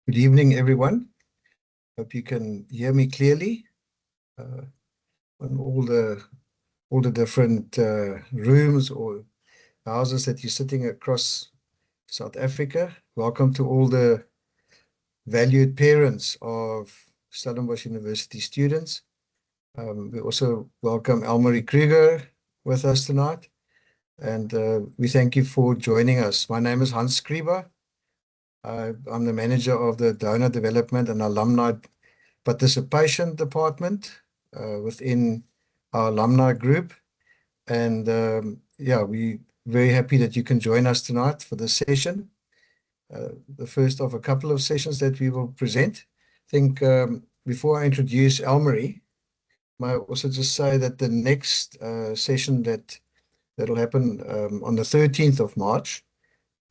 Good evening, everyone. Hope you can hear me clearly on all the different rooms or houses that you're sitting across South Africa. Welcome to all the valued parents of Stellenbosch University students. We also welcome Elmarie Kruger with us tonight, and we thank you for joining us. My name is Hans Skriba. I'm the manager of the Donor Development and Alumni Participation Department within our alumni group. And yeah, we're very happy that you can join us tonight for this session, the first of a couple of sessions that we will present. I think before I introduce Elmarie, I might also just say that the next session that'll happen on the 13th of March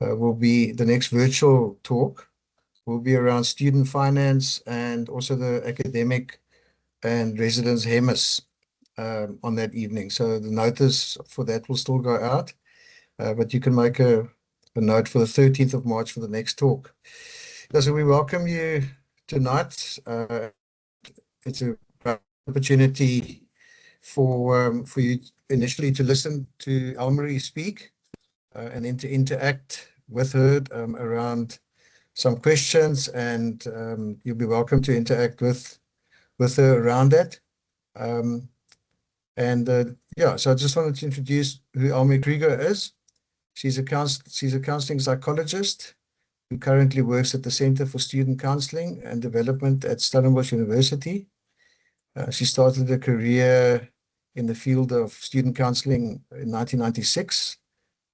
will be the next virtual talk will be around student finance and also the academic and residence HEMIS on that evening. So the notice for that will still go out, but you can make a note for the 13th of March for the next talk. So we welcome you tonight. It's a great opportunity for you initially to listen to Elmarie speak and then to interact with her around some questions, and you'll be welcome to interact with her around that. Yeah, so I just wanted to introduce who Elmarie Kruger is. She's a counseling psychologist who currently works at the Center for Student Counseling and Development at Stellenbosch University. She started a career in the field of student counseling in 1996.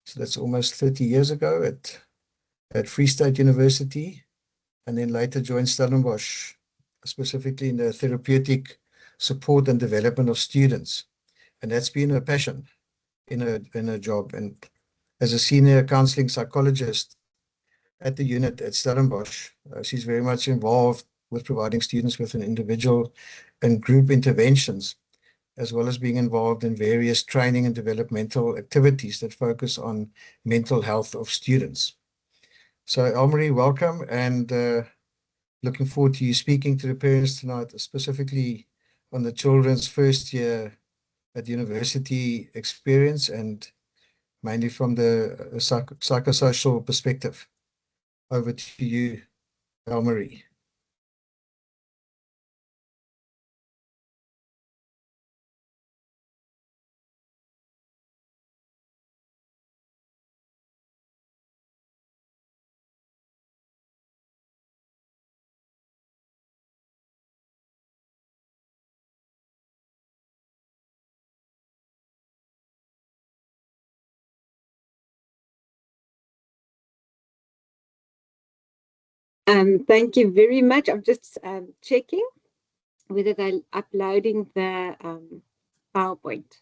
So that's almost 30 years ago at Free State University, and then later joined Stellenbosch, specifically in the therapeutic support and development of students. And that's been her passion in her job. And as a senior counseling psychologist at the unit at Stellenbosch, she's very much involved with providing students with an individual and group interventions, as well as being involved in various training and developmental activities that focus on mental health of students. So Elmarie, welcome, and looking forward to you speaking to the parents tonight, specifically on the children's first year at university experience and mainly from the psychosocial perspective. Over to you, Elmarie. Thank you very much. I'm just checking whether they're uploading the PowerPoint.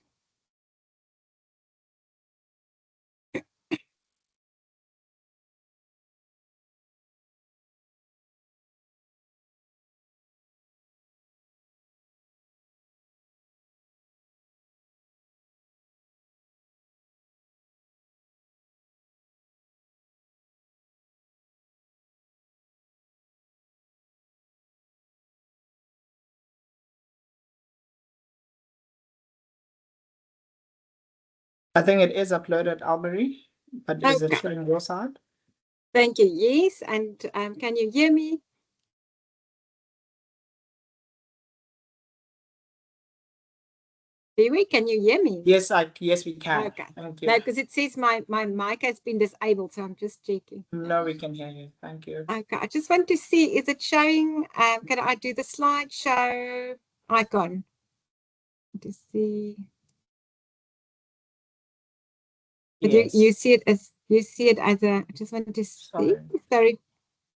I think it is uploaded, Elmarie, but is it showing your side? Thank you. Yes, and can you hear me? Dewi, can you hear me? Yes, yes, we can. Okay. Thank you. No, because it says my mic has been disabled, so I'm just checking. No, we can hear you. Thank you. Okay, I just want to see, is it showing? Can I do the slideshow icon to see? Yes. You see it as a. I just want to see. Sorry.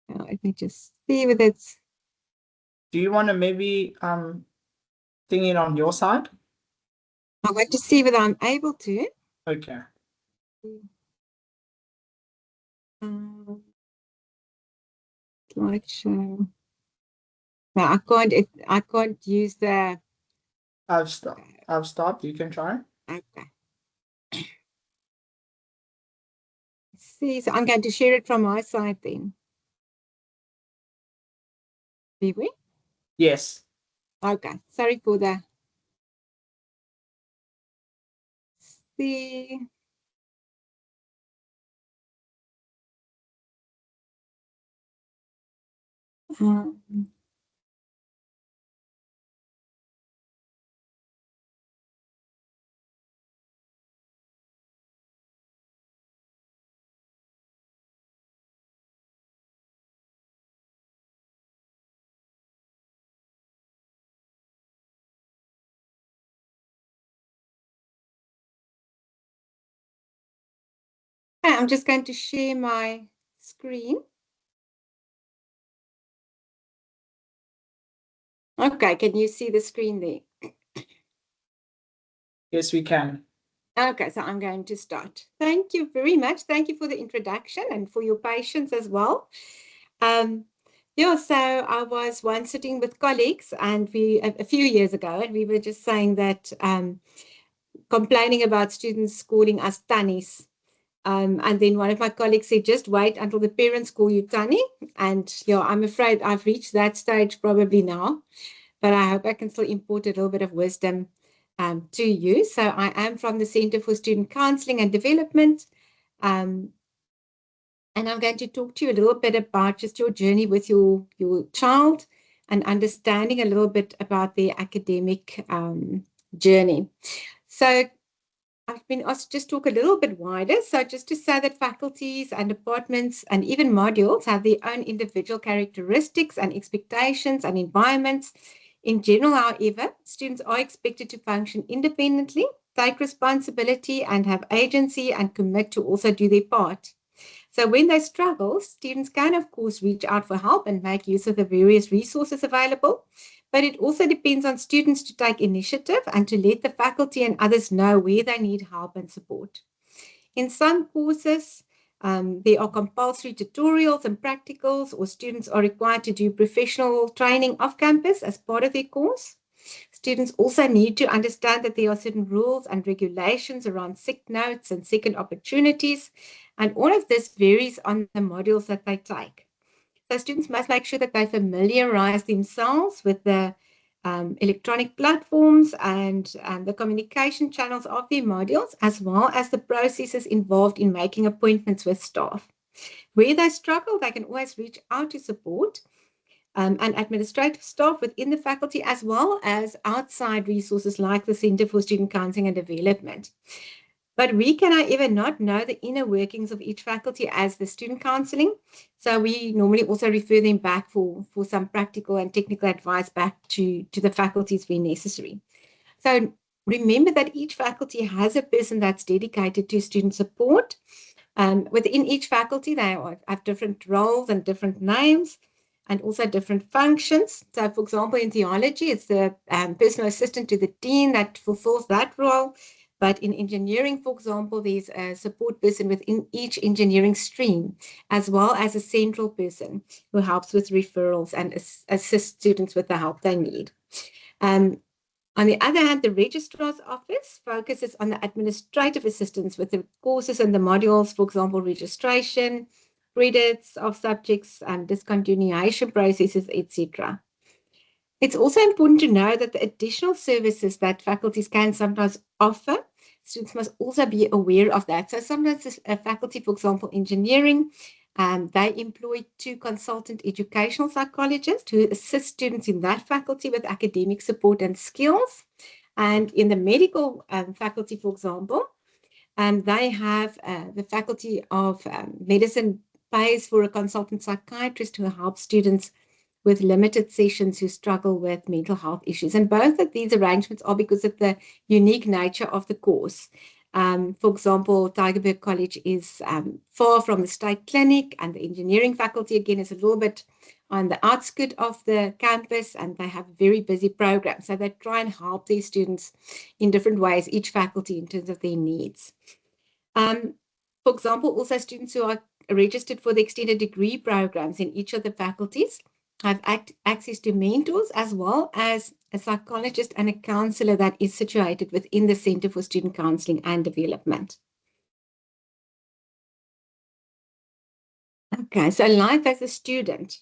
Let me just see whether it's. Do you want to maybe thing it on your side? I want to see whether I'm able to. Okay. Slideshow. No, I can't. I can't use the. I've stopped. You can try. Okay. See, so I'm going to share it from my side then. Be we? Yes. Okay, sorry for the see. I'm just going to share my screen. Okay, can you see the screen there? Yes, we can. Okay, so I'm going to start. Thank you very much. Thank you for the introduction and for your patience as well. Yeah, so I was once sitting with colleagues and a few years ago, and we were just saying that complaining about students calling us tannies. And then one of my colleagues said, just wait until the parents call you Tanny. And yeah, I'm afraid I've reached that stage probably now, but I hope I can still import a little bit of wisdom to you. So I am from the Center for Student Counseling and Development. And I'm going to talk to you a little bit about just your journey with your child and understanding a little bit about their academic journey. So I've been asked to just talk a little bit wider. So just to say that faculties and departments and even modules have their own individual characteristics and expectations and environments. In general, however, students are expected to function independently, take responsibility and have agency and commit to also do their part. So when they struggle, students can, of course, reach out for help and make use of the various resources available. But it also depends on students to take initiative and to let the faculty and others know where they need help and support. In some courses, there are compulsory tutorials and practicals, or students are required to do professional training off campus as part of their course. Students also need to understand that there are certain rules and regulations around sick notes and second opportunities, and all of this varies on the modules that they take. So students must make sure that they familiarize themselves with the electronic platforms and the communication channels of their modules, as well as the processes involved in making appointments with staff. Where they struggle, they can always reach out to support and administrative staff within the faculty, as well as outside resources like the Center for Student Counseling and Development. But we can, however, not know the inner workings of each faculty as the student counseling. So we normally also refer them back for some practical and technical advice back to the faculties where necessary. So remember that each faculty has a person that's dedicated to student support. Within each faculty, they have different roles and different names and also different functions. So, for example, in theology, it's the personal assistant to the dean that fulfills that role. But in engineering, for example, there's a support person within each engineering stream, as well as a central person who helps with referrals and assists students with the help they need. On the other hand, the registrar's office focuses on the administrative assistance with the courses and the modules, for example, registration, credits of subjects, and discontinuation processes, etc. It's also important to know that the additional services that faculties can sometimes offer, students must also be aware of that. So sometimes a faculty, for example, engineering, they employ 2 consultant educational psychologists who assist students in that faculty with academic support and skills. And in the medical faculty, for example, they have the faculty of medicine pays for a consultant psychiatrist who helps students with limited sessions who struggle with mental health issues. And both of these arrangements are because of the unique nature of the course. For example, Tygerberg College is far from the state clinic, and the engineering faculty, again, is a little bit on the outskirts of the campus, and they have very busy programs. So they try and help these students in different ways, each faculty in terms of their needs. For example, also students who are registered for the extended degree programs in each of the faculties have access to mentors, as well as a psychologist and a counselor that is situated within the Center for Student Counseling and Development. Okay, so life as a student.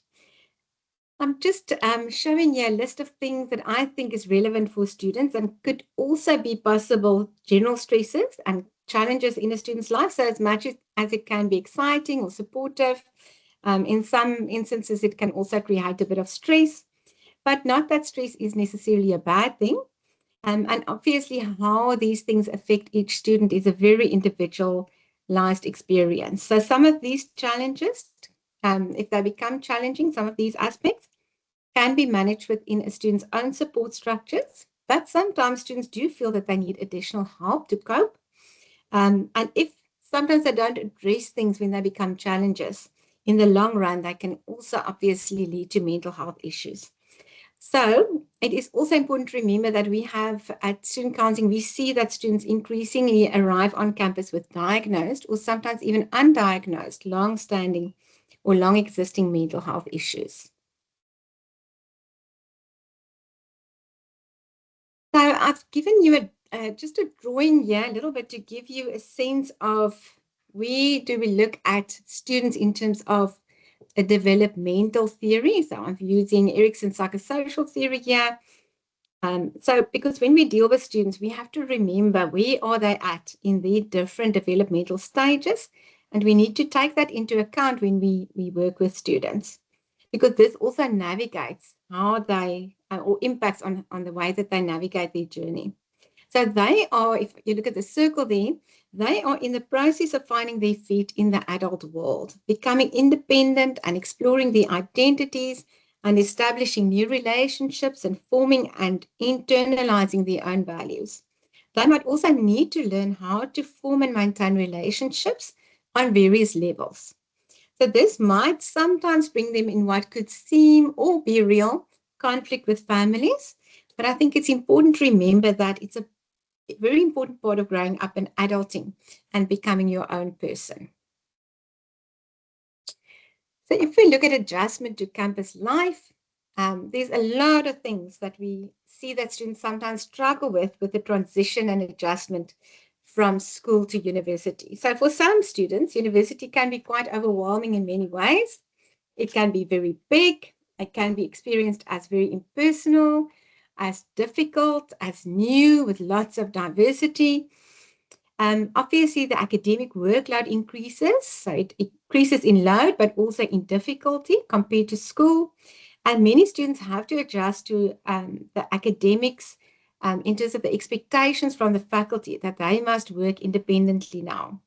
I'm just showing you a list of things that I think is relevant for students and could also be possible general stresses and challenges in a student's life. So as much as it can be exciting or supportive, in some instances, it can also create a bit of stress, but not that stress is necessarily a bad thing. And obviously, how these things affect each student is a very individualized experience. So some of these challenges, if they become challenging, some of these aspects can be managed within a student's own support structures, but sometimes students do feel that they need additional help to cope. And if sometimes they don't address things when they become challenges, in the long run, they can also obviously lead to mental health issues. So it is also important to remember that we have at student counseling, we see that students increasingly arrive on campus with diagnosed or sometimes even undiagnosed, long-standing or long-existing mental health issues. So I've given you just a drawing here a little bit to give you a sense of where do we look at students in terms of a developmental theory. So I'm using Erikson's psychosocial theory here. So because when we deal with students, we have to remember where are they at in their different developmental stages. And we need to take that into account when we work with students, because this also navigates how they or impacts on the way that they navigate their journey. So they are, if you look at the circle there, they are in the process of finding their feet in the adult world, becoming independent and exploring their identities and establishing new relationships and forming and internalizing their own values. They might also need to learn how to form and maintain relationships on various levels. So this might sometimes bring them in what could seem or be real conflict with families. But I think it's important to remember that it's a very important part of growing up and adulting and becoming your own person. So if we look at adjustment to campus life, there's a lot of things that we see that students sometimes struggle with the transition and adjustment from school to university. So for some students, university can be quite overwhelming in many ways. It can be very big. It can be experienced as very impersonal, as difficult, as new, with lots of diversity. Obviously, the academic workload increases. So it increases in load, but also in difficulty compared to school. And many students have to adjust to the academics in terms of the expectations from the faculty that they must work independently now.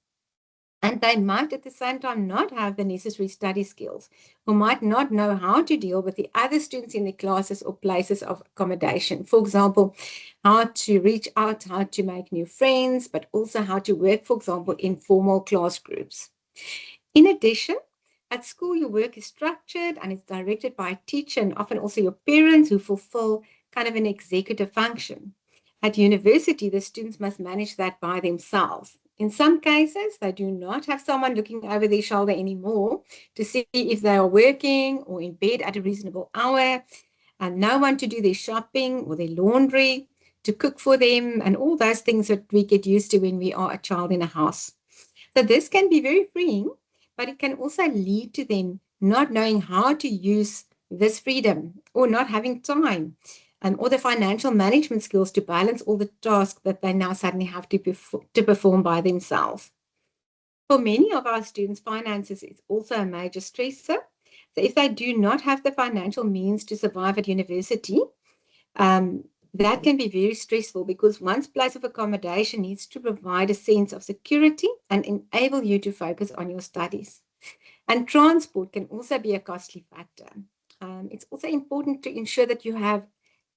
And they might at the same time not have the necessary study skills or might not know how to deal with the other students in the classes or places of accommodation. For example, how to reach out, how to make new friends, but also how to work, for example, in formal class groups. In addition, at school, your work is structured and it's directed by a teacher and often also your parents who fulfill kind of an executive function. At university, the students must manage that by themselves. In some cases, they do not have someone looking over their shoulder anymore to see if they are working or in bed at a reasonable hour, and no one to do their shopping or their laundry, to cook for them, and all those things that we get used to when we are a child in a house. So this can be very freeing, but it can also lead to them not knowing how to use this freedom or not having time or the financial management skills to balance all the tasks that they now suddenly have to perform by themselves. For many of our students, finances is also a major stressor. So if they do not have the financial means to survive at university, that can be very stressful because one's place of accommodation needs to provide a sense of security and enable you to focus on your studies. And transport can also be a costly factor. It's also important to ensure that you have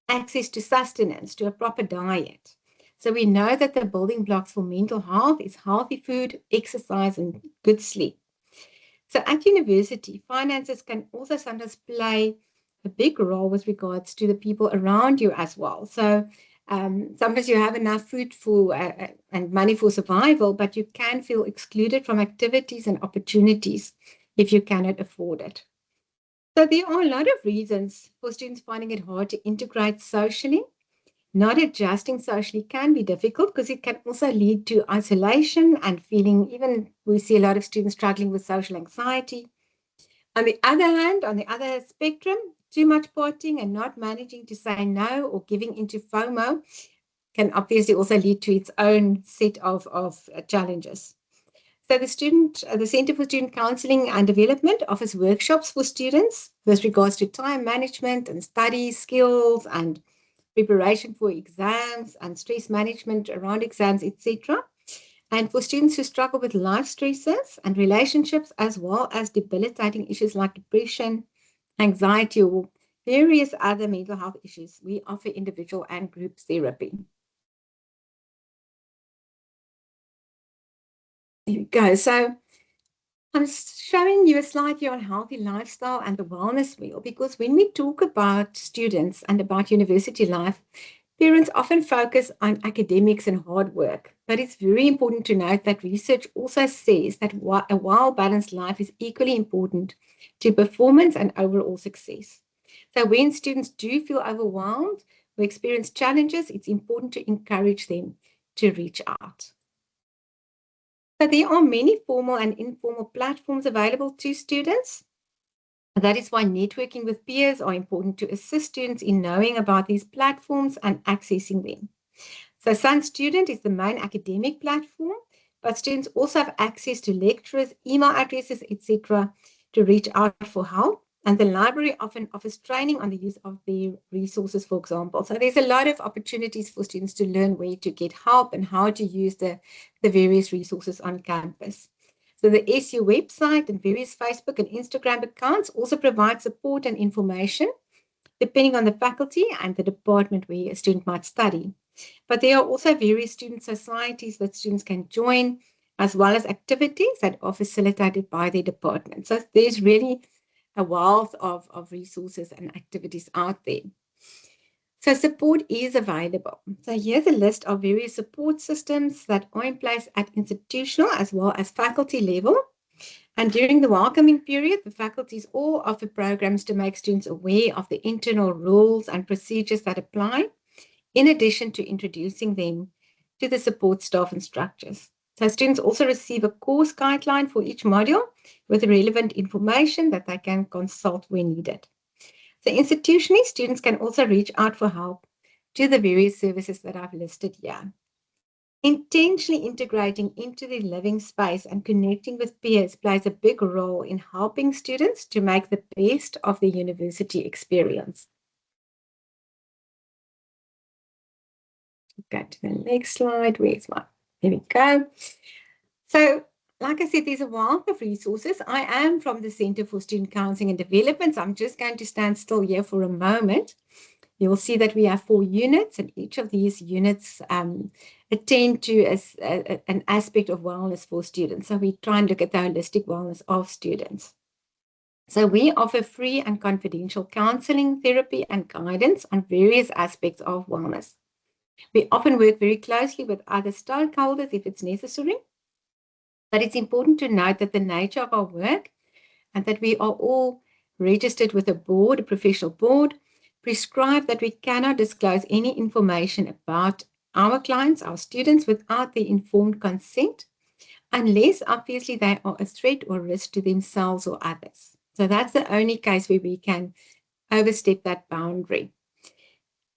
access to sustenance, to a proper diet. So we know that the building blocks for mental health is healthy food, exercise, and good sleep. So at university, finances can also sometimes play a big role with regards to the people around you as well. So sometimes you have enough food for and money for survival, but you can feel excluded from activities and opportunities if you cannot afford it. So there are a lot of reasons for students finding it hard to integrate socially. Not adjusting socially can be difficult because it can also lead to isolation and feeling, even we see a lot of students struggling with social anxiety. On the other hand, on the other spectrum, too much partying and not managing to say no or giving into FOMO can obviously also lead to its own set of challenges. So the Center for Student Counseling and Development offers workshops for students with regards to time management and study skills and preparation for exams and stress management around exams, etc. And for students who struggle with life stresses and relationships, as well as debilitating issues like depression, anxiety, or various other mental health issues, we offer individual and group therapy. There we go. So I'm showing you a slide here on healthy lifestyle and the wellness wheel, because when we talk about students and about university life, parents often focus on academics and hard work, but it's very important to note that research also says that a well-balanced life is equally important to performance and overall success. So when students do feel overwhelmed or experience challenges, it's important to encourage them to reach out. So there are many formal and informal platforms available to students. That is why networking with peers are important to assist students in knowing about these platforms and accessing them. So Sun Student is the main academic platform, but students also have access to lecturers, email addresses, etc., to reach out for help. And the library often offers training on the use of their resources, for example. So there's a lot of opportunities for students to learn where to get help and how to use the various resources on campus. So the SU website and various Facebook and Instagram accounts also provide support and information depending on the faculty and the department where a student might study. But there are also various student societies that students can join, as well as activities that are facilitated by their department. So there's really a wealth of resources and activities out there. So support is available. So here's a list of various support systems that are in place at institutional as well as faculty level. And during the welcoming period, the faculties all offer programs to make students aware of the internal rules and procedures that apply, in addition to introducing them to the support staff and structures. So students also receive a course guideline for each module with relevant information that they can consult when needed. So institutionally, students can also reach out for help to the various services that I've listed here. Intentionally integrating into the living space and connecting with peers plays a big role in helping students to make the best of the university experience. Go to the next slide. Where's my? There we go. So, like I said, there's a wealth of resources. I am from the Center for Student Counseling and Development. So I'm just going to stand still here for a moment. You will see that we have 4 units, and each of these units attend to an aspect of wellness for students. So we try and look at the holistic wellness of students. So we offer free and confidential counseling, therapy, and guidance on various aspects of wellness. We often work very closely with other stakeholders if it's necessary, but it's important to note that the nature of our work and that we are all registered with a board, a professional board, prescribe that we cannot disclose any information about our clients, our students, without their informed consent, unless obviously they are a threat or risk to themselves or others. So that's the only case where we can overstep that boundary.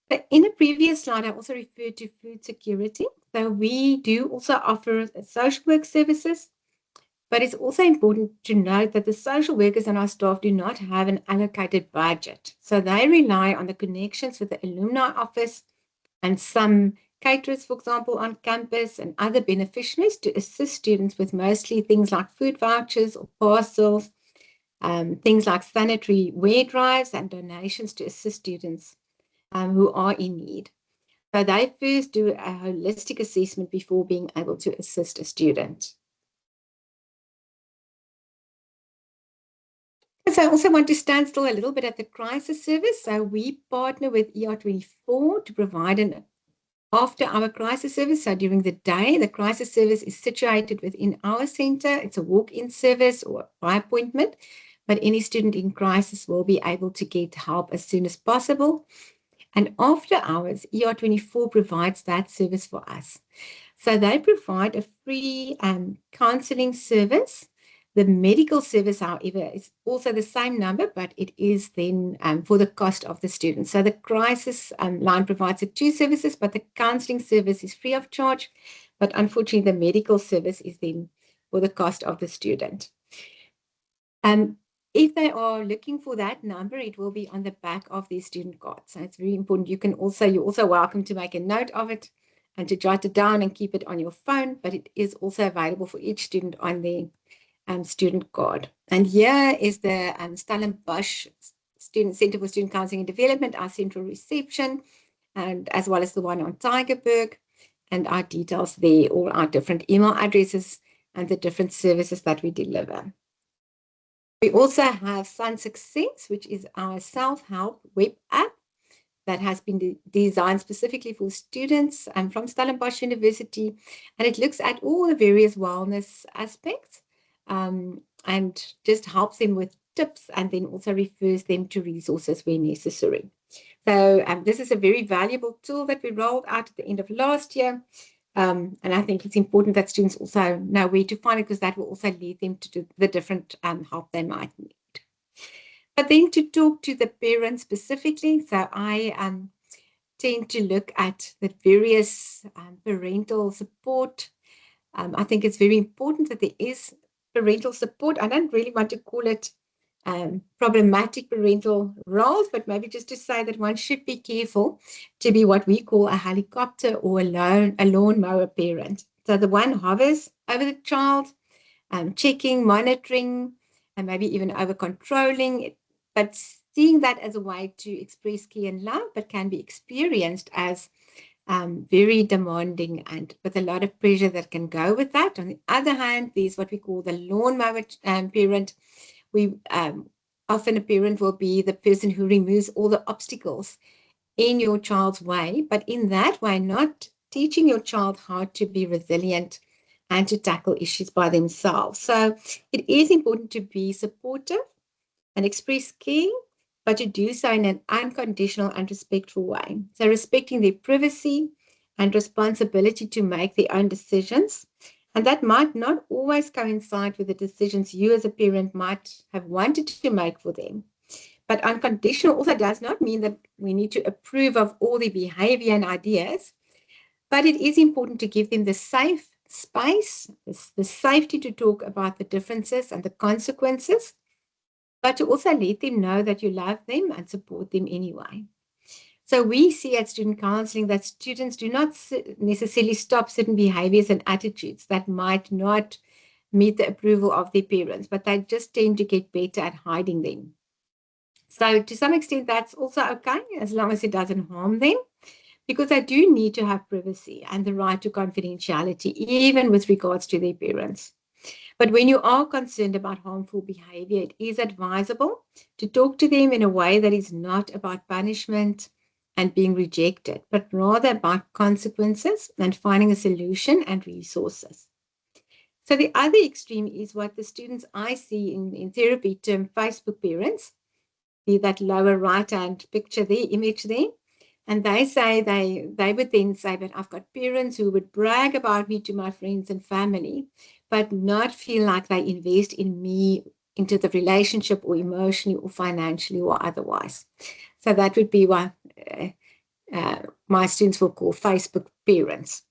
But in a previous slide, I also referred to food security. So we do also offer social work services, but it's also important to note that the social workers and our staff do not have an allocated budget. So they rely on the connections with the alumni office and some caterers, for example, on campus and other beneficiaries to assist students with mostly things like food vouchers or parcels, things like sanitary wear drives and donations to assist students who are in need. So they first do a holistic assessment before being able to assist a student. So I also want to stand still a little bit at the crisis service. So we partner with ER24 to provide an after-hour crisis service. So during the day, the crisis service is situated within our center. It's a walk-in service or by appointment, but any student in crisis will be able to get help as soon as possible. And after hours, ER24 provides that service for us. So they provide a free counseling service The medical service, however, is also the same number, but it is then for the cost of the student. So the crisis line provides the two services, but the counseling service is free of charge. But unfortunately, the medical service is then for the cost of the student. If they are looking for that number, it will be on the back of their student card. So it's very important. You're also welcome to make a note of it and to jot it down and keep it on your phone, but it is also available for each student on their student card. And here is the Stellenbosch Student Center for Student Counseling and Development, our central reception, and as well as the one on Tygerberg, and our details there, all our different email addresses and the different services that we deliver. We also have Sun Success, which is our self-help web app that has been designed specifically for students from Stellenbosch University, and it looks at all the various wellness aspects and just helps them with tips, and then also refers them to resources where necessary. So this is a very valuable tool that we rolled out at the end of last year. And I think it's important that students also know where to find it, because that will also lead them to the different help they might need. But then to talk to the parents specifically, so I tend to look at the various parental support. I think it's very important that there is parental support. I don't really want to call it problematic parental roles, but maybe just to say that one should be careful to be what we call a helicopter or a lawnmower parent. So the one hovers over the child, checking, monitoring, and maybe even over controlling it, but seeing that as a way to express care and love, but can be experienced as very demanding and with a lot of pressure that can go with that. On the other hand, there's what we call the lawnmower parent. We often a parent will be the person who removes all the obstacles in your child's way, but in that way, not teaching your child how to be resilient and to tackle issues by themselves. So it is important to be supportive and express care, but to do so in an unconditional and respectful way. So respecting their privacy and responsibility to make their own decisions. And that might not always coincide with the decisions you as a parent might have wanted to make for them. But unconditional also does not mean that we need to approve of all the behavior and ideas, but it is important to give them the safe space, the safety to talk about the differences and the consequences, but to also let them know that you love them and support them anyway. So we see at student counseling that students do not necessarily stop certain behaviors and attitudes that might not meet the approval of their parents, but they just tend to get better at hiding them. So to some extent, that's also okay, as long as it doesn't harm them, because they do need to have privacy and the right to confidentiality, even with regards to their parents. But when you are concerned about harmful behavior, it is advisable to talk to them in a way that is not about punishment and being rejected, but rather about consequences and finding a solution and resources. So the other extreme is what the students I see in therapy term Facebook parents, that lower right-hand picture there, image there. And they say they would then say, but I've got parents who would brag about me to my friends and family, but not feel like they invest in me, into the relationship or emotionally or financially or otherwise. So that would be what my students will call Facebook parents.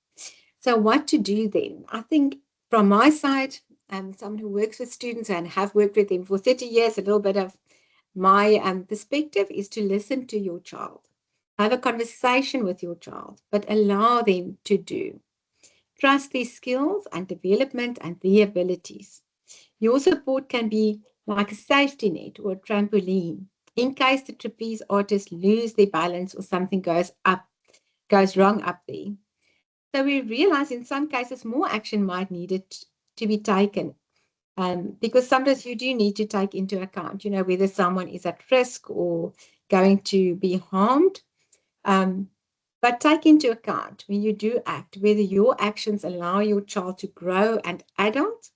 So what to do then? I think from my side, someone who works with students and have worked with them for 30 years, a little bit of my perspective is to listen to your child. Have a conversation with your child, but allow them to do. Trust their skills and development and their abilities. Your support can be like a safety net or a trampoline in case the trapeze artists lose their balance or something goes wrong up there. So we realize in some cases more action might need to be taken, because sometimes you do need to take into account, whether someone is at risk or going to be harmed. But take into account when you do act, whether your actions allow your child to grow and adult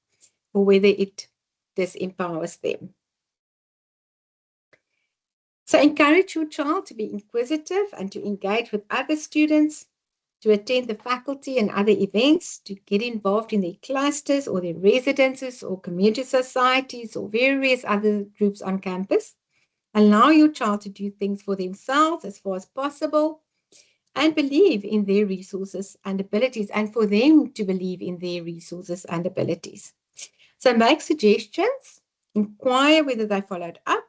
or whether it disempowers them. So encourage your child to be inquisitive and to engage with other students, to attend the faculty and other events, to get involved in their clusters or their residences or community societies or various other groups on campus. Allow your child to do things for themselves as far as possible and believe in their resources and abilities, and for them to believe in their resources and abilities. So make suggestions, inquire whether they followed up,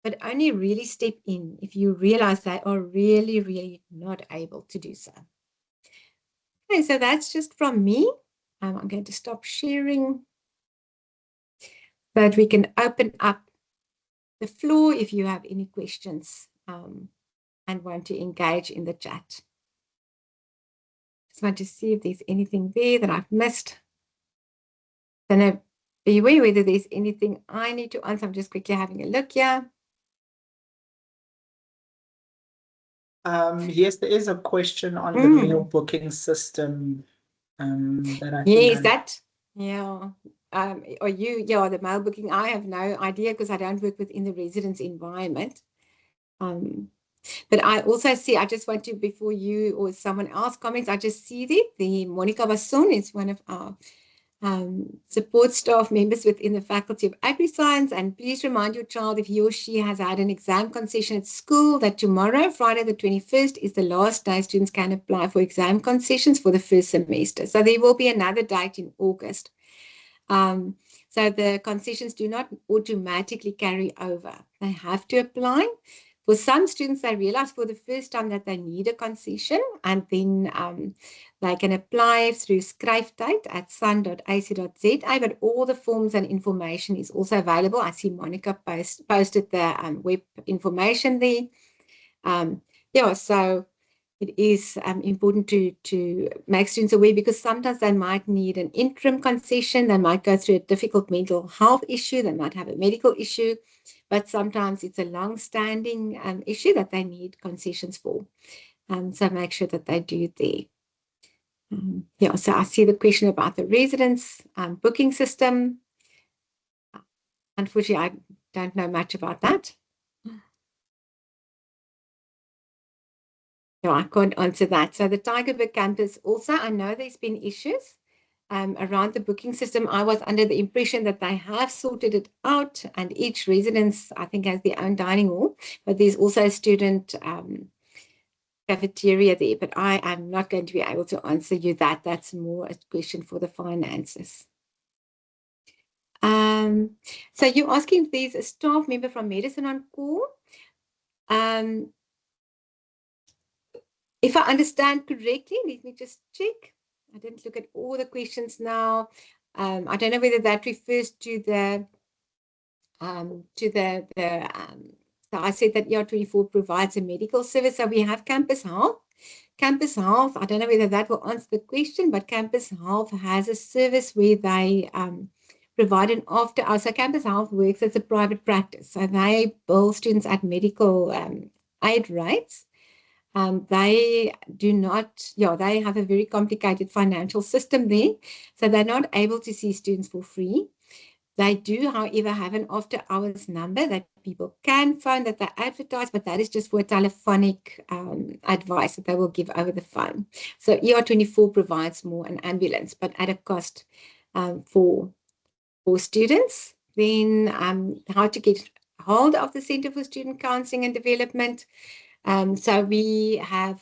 but only really step in if you realize they are really, really not able to do so. Okay, so that's just from me. I'm going to stop sharing, but we can open up the floor if you have any questions and want to engage in the chat. Just want to see if there's anything there that I've missed. Don't know, be aware whether there's anything I need to answer. I'm just quickly having a look here. Yes, there is a question on the meal booking system that I think. Yes, that, yeah. Are you, yeah, the mail booking? I have no idea because I don't work within the residence environment. But I also see, I just want to, before you or someone else comments, I just see that the Monica Basson is one of our support staff members within the Faculty of Agri-Science. And please remind your child, if he or she has had an exam concession at school, that tomorrow, Friday the 21st, is the last day students can apply for exam concessions for the first semester. So there will be another date in August. So the concessions do not automatically carry over. They have to apply. For some students, they realize for the first time that they need a concession, and then they can apply through Skryftyd at sun.ac.za, but all the forms and information is also available. I see Monica posted the web information there. Yeah, so it is important to make students aware, because sometimes they might need an interim concession, they might go through a difficult mental health issue, they might have a medical issue, but sometimes it's a long-standing issue that they need concessions for. So make sure that they do there. Yeah, so I see the question about the residence booking system. Unfortunately, I don't know much about that. No, I can't answer that. So the Tygerberg campus also, I know there's been issues around the booking system. I was under the impression that they have sorted it out, and each residence, I think, has their own dining hall, but there's also a student cafeteria there, but I am not going to be able to answer you that. That's more a question for the finances. So you're asking if there's a staff member from medicine on call. If I understand correctly, let me just check. I didn't look at all the questions now. I don't know whether that refers to the so I said that ER24 provides a medical service. So we have Campus Health. Campus Health, I don't know whether that will answer the question, but Campus Health has a service where they provide an after hours. So Campus Health works as a private practice. So they bill students at medical aid rates. They do not, they have a very complicated financial system there. So they're not able to see students for free. They do, however, have an after hours number that people can phone, that they advertise, but that is just for telephonic advice that they will give over the phone. So ER24 provides more an ambulance, but at a cost for students. Then how to get hold of the Center for Student Counselling and Development. So we have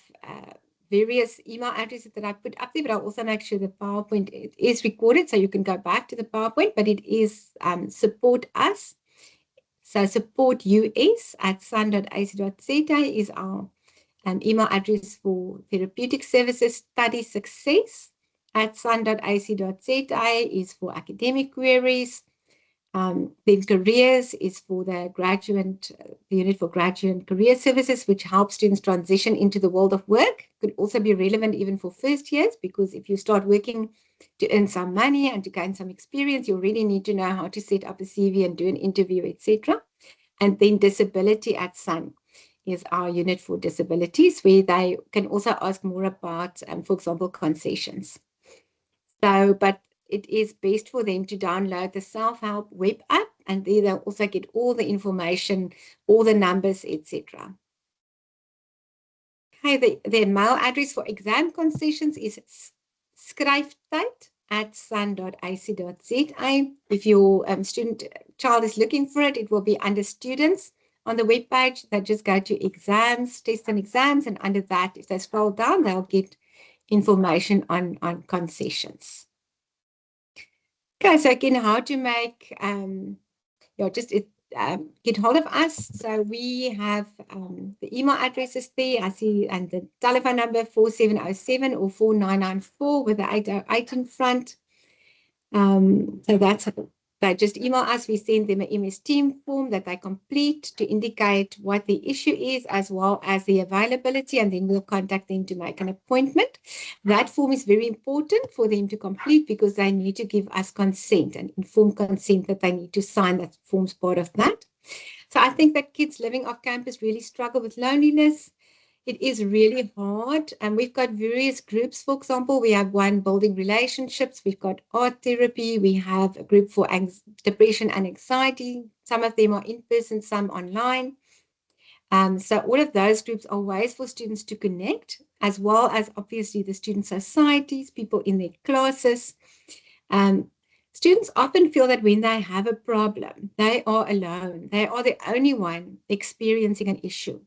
various email addresses that I put up there, but I'll also make sure the PowerPoint is recorded, so you can go back to the PowerPoint, but it is support us. So support us at sun.ac.za is our email address for therapeutic services. Study success at sun.ac.za is for academic queries. Then careers is for the unit for graduate career services, which helps students transition into the world of work. Could also be relevant even for first years, because if you start working to earn some money and to gain some experience, you really need to know how to set up a CV and do an interview, etc. And then disability at Sun is our unit for disabilities, where they can also ask more about, for example, concessions. So, but it is best for them to download the self-help web app, and there they'll also get all the information, all the numbers, etc. Okay, the mail address for exam concessions is skryftyd@san.ac.za. If your child is looking for it, it will be under students on the web page. They just go to exams, tests and exams, and under that, if they scroll down, they'll get information on concessions. Okay, so again, how to make get hold of us. So we have the email addresses there, I see, and the telephone number 4707 or 4994 with the 808 in front. So they just email us. We send them an MS Team form that they complete to indicate what the issue is as well as the availability, and then we'll contact them to make an appointment. That form is very important for them to complete because they need to give us consent, and informed consent that they need to sign. That forms part of that. So I think that kids living off campus really struggle with loneliness. It is really hard. And we've got various groups. For example, we have one building relationships. We've got art therapy. We have a group for depression and anxiety. Some of them are in person, some online. So all of those groups are ways for students to connect, as well as obviously the student societies, people in their classes. Students often feel that when they have a problem, they are alone. They are the only one experiencing an issue.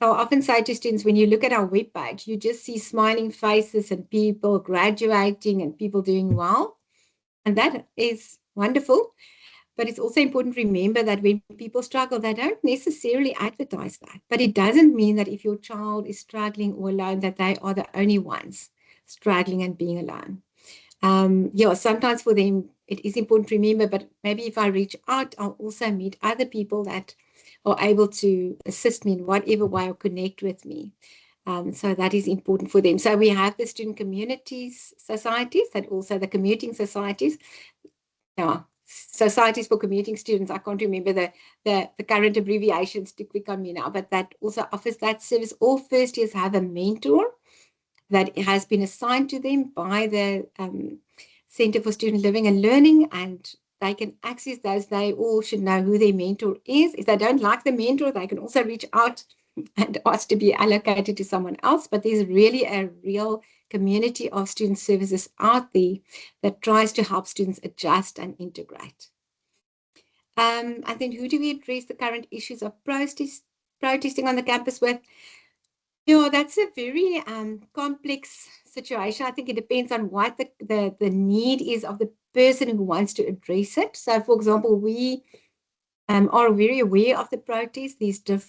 So I often say to students, when you look at our webpage, you just see smiling faces and people graduating and people doing well. And that is wonderful. But it's also important to remember that when people struggle, they don't necessarily advertise that. But it doesn't mean that if your child is struggling or alone, that they are the only ones struggling and being alone. Sometimes for them, it is important to remember, but maybe if I reach out, I'll also meet other people that are able to assist me in whatever way or connect with me. So that is important for them. So we have the student communities societies and also the commuting societies. Societies for commuting students. I can't remember the current abbreviations to quick on me now, but that also offers that service. All first years have a mentor that has been assigned to them by the Center for Student Living and Learning, and they can access those. They all should know who their mentor is. If they don't like the mentor, they can also reach out and ask to be allocated to someone else. But there's really a real community of student services out there that tries to help students adjust and integrate. And then who do we address the current issues of protesting on the campus with? That's a very complex situation. I think it depends on what the need is of the person who wants to address it. So, for example, we are very aware of the protest. There's a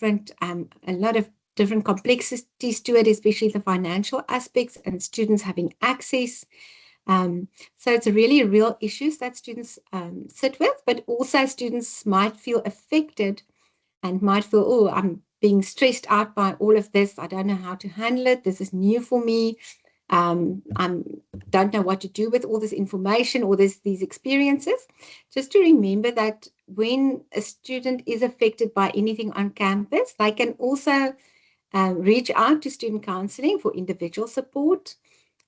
lot of different complexities to it, especially the financial aspects and students having access. So it's really real issues that students sit with, but also students might feel affected and might feel, oh, I'm being stressed out by all of this. I don't know how to handle it. This is new for me. I don't know what to do with all this information or these experiences. Just to remember that when a student is affected by anything on campus, they can also reach out to student counseling for individual support.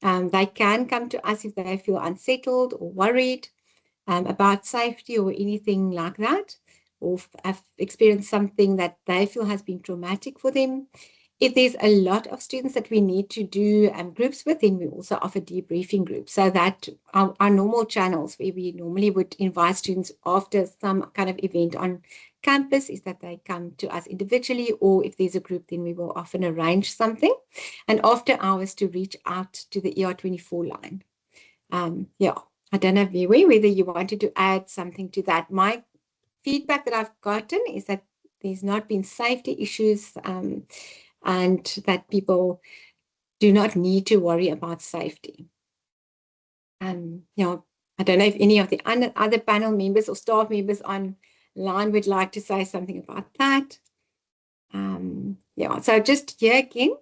They can come to us if they feel unsettled or worried about safety or anything like that, or have experienced something that they feel has been traumatic for them. If there's a lot of students that we need to do groups with, then we also offer debriefing groups. So that our normal channels where we normally would invite students after some kind of event on campus is that they come to us individually, or if there's a group, then we will often arrange something. And after hours to reach out to the ER24 line. I don't know, Vivi, whether you wanted to add something to that. My feedback that I've gotten is that there's not been safety issues and that people do not need to worry about safety. I don't know if any of the other panel members or staff members online would like to say something about that. So just here again,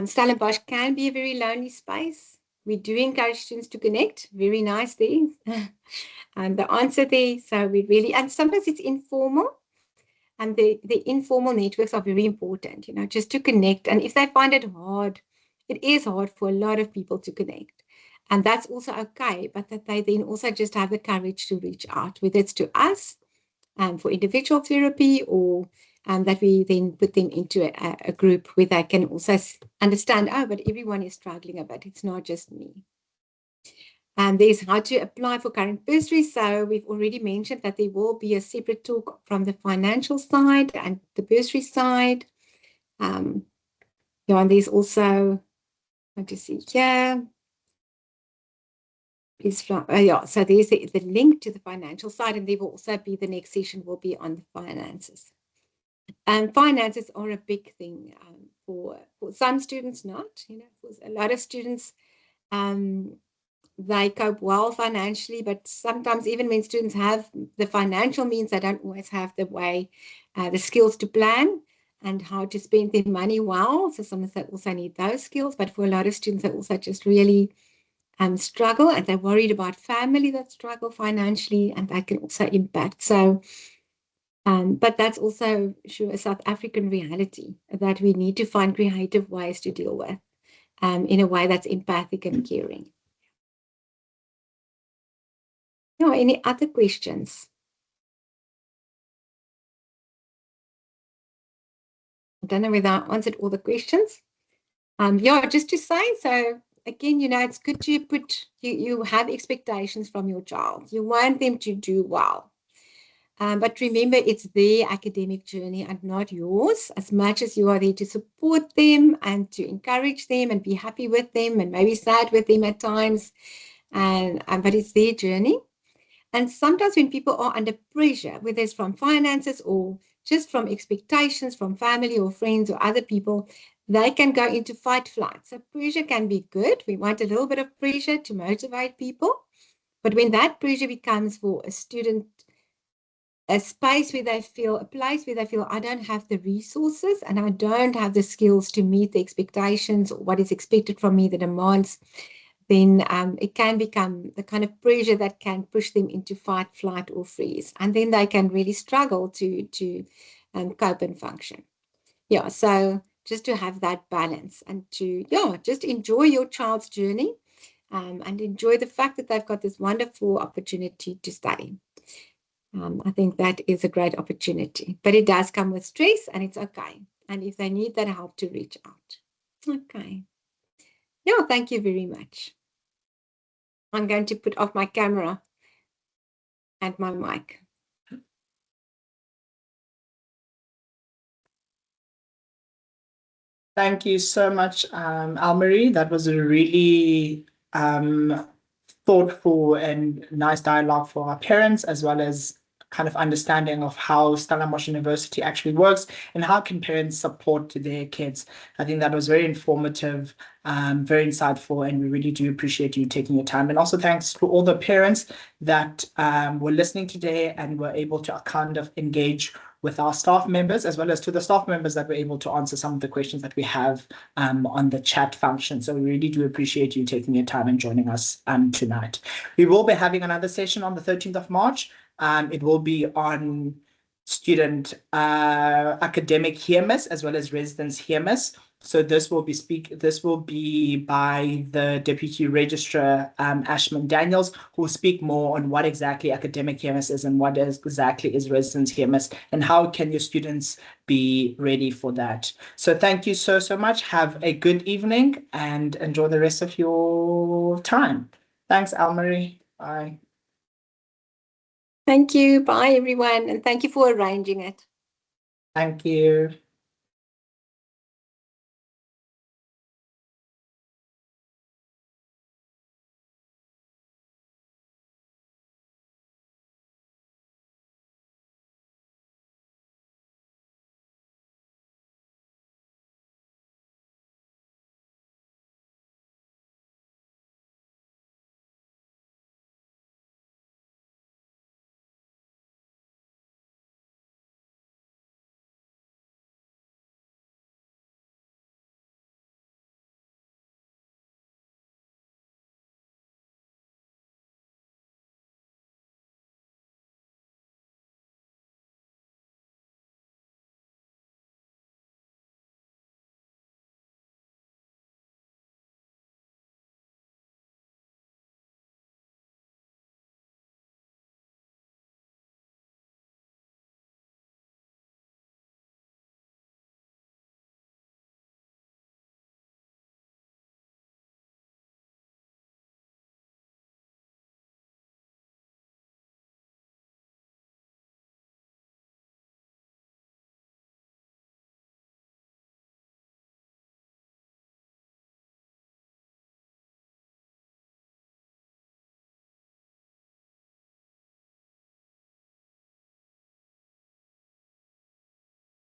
Stellenbosch can be a very lonely space. We do encourage students to connect. Very nice there. And the answer there, so we really, and sometimes it's informal. And the informal networks are very important, just to connect. And if they find it hard, it is hard for a lot of people to connect. And that's also okay, but that they then also just have the courage to reach out, whether it's to us for individual therapy or that we then put them into a group where they can also understand, oh, but everyone is struggling a bit. It's not just me. And there's how to apply for current bursaries. So we've already mentioned that there will be a separate talk from the financial side and the bursary side. And there's also, what do you see here? So there's the link to the financial side, and there will also be the next session will be on the finances. And finances are a big thing for some students, not, for a lot of students, they cope well financially, but sometimes even when students have the financial means, they don't always have the skills to plan and how to spend their money well. So sometimes they also need those skills, but for a lot of students, they also just really struggle, and they're worried about family that struggle financially, and that can also impact. So, but that's also a South African reality that we need to find creative ways to deal with in a way that's empathic and caring. Any other questions? I don't know whether I answered all the questions. Just to say, so again, it's good to put, you have expectations from your child. You want them to do well. But remember, it's their academic journey and not yours, as much as you are there to support them and to encourage them and be happy with them and maybe sad with them at times. But it's their journey. And sometimes when people are under pressure, whether it's from finances or just from expectations from family or friends or other people, they can go into fight flight. So pressure can be good. We want a little bit of pressure to motivate people. But when that pressure becomes for a student a place where they feel, I don't have the resources and I don't have the skills to meet the expectations or what is expected from me, the demands, then it can become the kind of pressure that can push them into fight, flight, or freeze. And then they can really struggle to cope and function. So just to have that balance and to, just enjoy your child's journey and enjoy the fact that they've got this wonderful opportunity to study. I think that is a great opportunity, but it does come with stress, and it's okay. And if they need that help, to reach out. Okay. Thank you very much. I'm going to put off my camera and my mic. Thank you so much, Almarie. That was a really thoughtful and nice dialogue for our parents, as well as kind of understanding of how Stellenbosch University actually works and how can parents support their kids. I think that was very informative, very insightful, and we really do appreciate you taking your time. And also thanks to all the parents that were listening today and were able to kind of engage with our staff members, as well as to the staff members that were able to answer some of the questions that we have on the chat function. So we really do appreciate you taking your time and joining us tonight. We will be having another session on the 13th of March. It will be on student academic HEMIS as well as residence HEMIS. So this will be by the Deputy Registrar Ashman Daniels, who will speak more on what exactly academic HEMIS is and what exactly is residence HEMIS and how can your students be ready for that. So thank you so much. Have a good evening and enjoy the rest of your time. Thanks, Almarie. Bye. Thank you. Bye, everyone. And thank you for arranging it. Thank you.